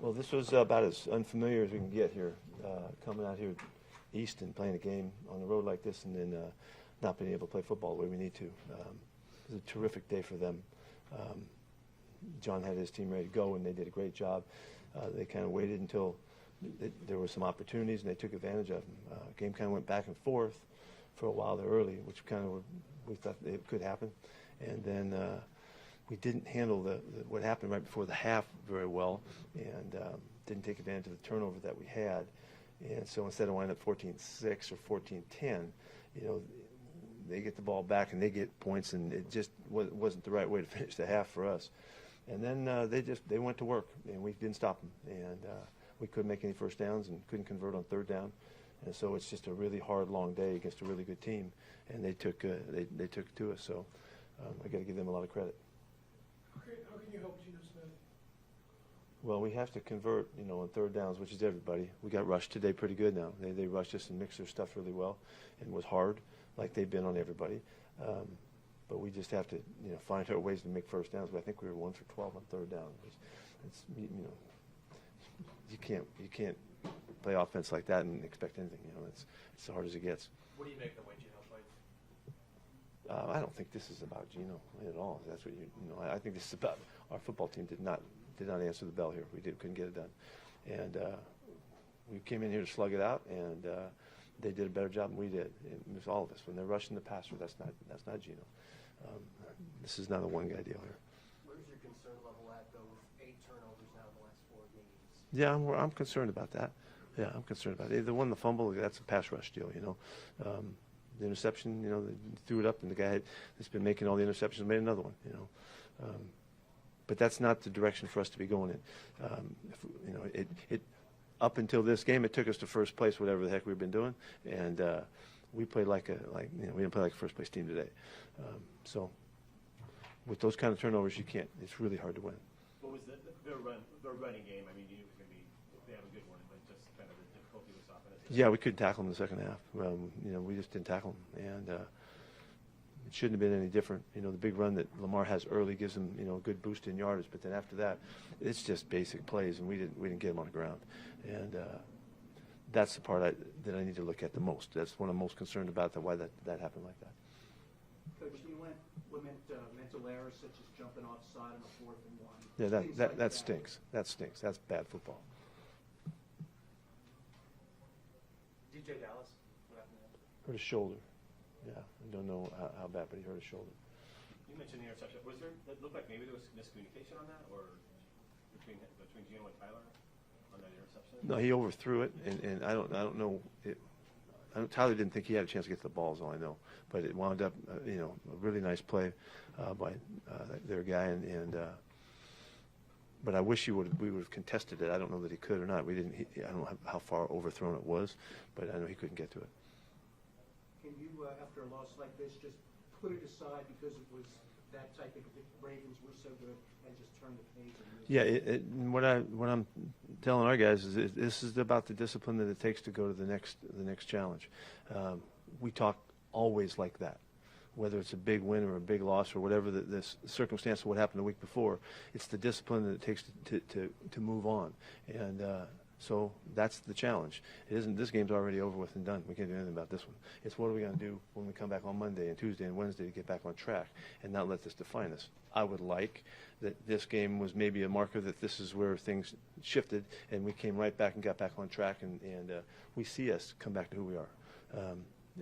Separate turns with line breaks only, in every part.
Well, this was about as unfamiliar as we can get here, coming out here east and playing a game on the road like this, and then not being able to play football the way we need to. It was a terrific day for them. John had his team ready to go, and they did a great job. They kind of waited until there were some opportunities, and they took advantage of them. Game kind of went back and forth for a while there early, which we thought it could happen, and then we didn't handle what happened right before the half very well, and didn't take advantage of the turnover that we had. And so instead of winding up 14-6 or 14-10, they get the ball back and they get points, and it just wasn't the right way to finish the half for us. And then they went to work, and we didn't stop them. And we couldn't make any first downs and couldn't convert on third down. And so it's just a really hard, long day against a really good team, and they took it to us. So I got to give them a lot of credit.
How can you help Geno Smith?
Well, we have to convert, on third downs, which is everybody. We got rushed today pretty good now. They rushed us and mixed their stuff really well, and was hard, like they've been on everybody. But we just have to, find our ways to make first downs. But I think we were 1 for 12 on third down. It's you can't play offense like that and expect anything. It's as hard as it gets.
What do you make the way Geno plays?
I don't think this is about Geno at all. That's what I think this is about our football team did not answer the bell here. Couldn't get it done, and we came in here to slug it out, and they did a better job than we did. And it was all of us. When they're rushing the passer, that's not Geno. This is not a one-guy deal here.
Where's your concern level at, though, with 8 turnovers now in the last 4 games?
Yeah, I'm concerned about that. Yeah, I'm concerned about it. The one, the fumble, that's a pass rush deal, The interception, they threw it up, and the guy that's been making all the interceptions made another one, But that's not the direction for us to be going in. Up until this game, it took us to first place, whatever the heck we've been doing, and we played we didn't play like a first place team today. So with those kind of turnovers, it's really hard to win.
What was the running game? I mean, you knew it was going to be, they have a good one, but just kind of the difficulty with stopping it.
Yeah, we couldn't tackle them in the second half. We just didn't tackle them, and it shouldn't have been any different. The big run that Lamar has early gives him, a good boost in yardage, but then after that, it's just basic plays, and we didn't get him on the ground, and that's the part that I need to look at the most. That's what I'm most concerned about. Why that happened like that.
Coach, do you lament mental errors such as jumping offside on a 4th and 1?
Yeah, that stinks. That stinks. That's bad football.
DJ Dallas, what happened to him?
Hurt his shoulder. Yeah, I don't know how bad, but he hurt his shoulder.
You mentioned the interception. Was there? It looked like maybe there was miscommunication on that, or between Geno and Tyler on that interception.
No, he overthrew it, and I don't know. Tyler didn't think he had a chance to get to the ball, is all I know. But it wound up, a really nice play by their guy, but I wish we would have contested it. I don't know that he could or not. I don't know how far overthrown it was, but I know he couldn't get to it.
Can you, after a loss like this, just put it aside because it was that type of the Ravens were so good and just turn the page? And
what I'm telling our guys is this is about the discipline that it takes to go to the next challenge. We talk always like that, whether it's a big win or a big loss or whatever the circumstance of what happened the week before. It's the discipline that it takes to move on, and so that's the challenge. It isn't this game's already over with and done. We can't do anything about this one. It's what are we going to do when we come back on Monday and Tuesday and Wednesday to get back on track and not let this define us. I would like that this game was maybe a marker that this is where things shifted and we came right back and got back on track and we see us come back to who we are.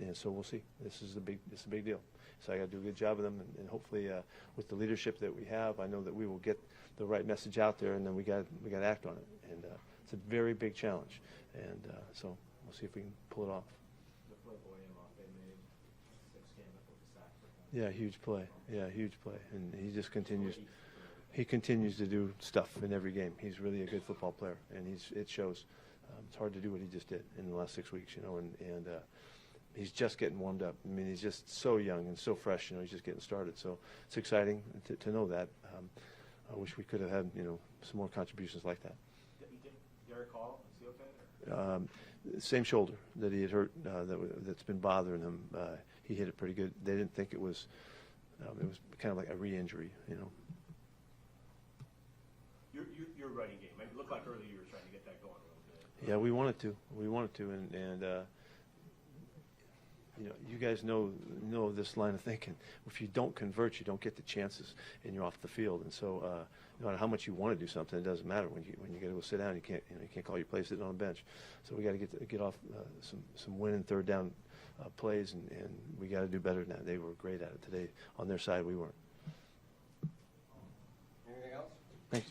And so we'll see. This is a big deal. So I got to do a good job of them, and hopefully with the leadership that we have, I know that we will get the right message out there, and then we got to act on it. And it's a very big challenge, and so we'll see if we can pull it off.
The play William off, they made 6 games before the sack for him.
Yeah, huge play. Yeah, huge play, and he just continues. He continues to do stuff in every game. He's really a good football player, and it shows. It's hard to do what he just did in the last 6 weeks, and he's just getting warmed up. I mean, he's just so young and so fresh. He's just getting started. So it's exciting to know that. I wish we could have had some more contributions like that.
Derek Hall, is he okay?
Same shoulder that he had hurt that's been bothering him. He hit it pretty good. They didn't think it was. It was kind of like a re-injury.
Your your running game? It looked like earlier you were trying to get that going a little bit.
Yeah, we wanted to, and you know, you guys know this line of thinking. If you don't convert, you don't get the chances, and you're off the field. And so, no matter how much you want to do something, it doesn't matter when you got to go sit down. You can't call your play sitting on the bench. So we got to get off some winning third down plays, and we got to do better than that. They were great at it today. On their side, we weren't.
Anything else?
Thanks.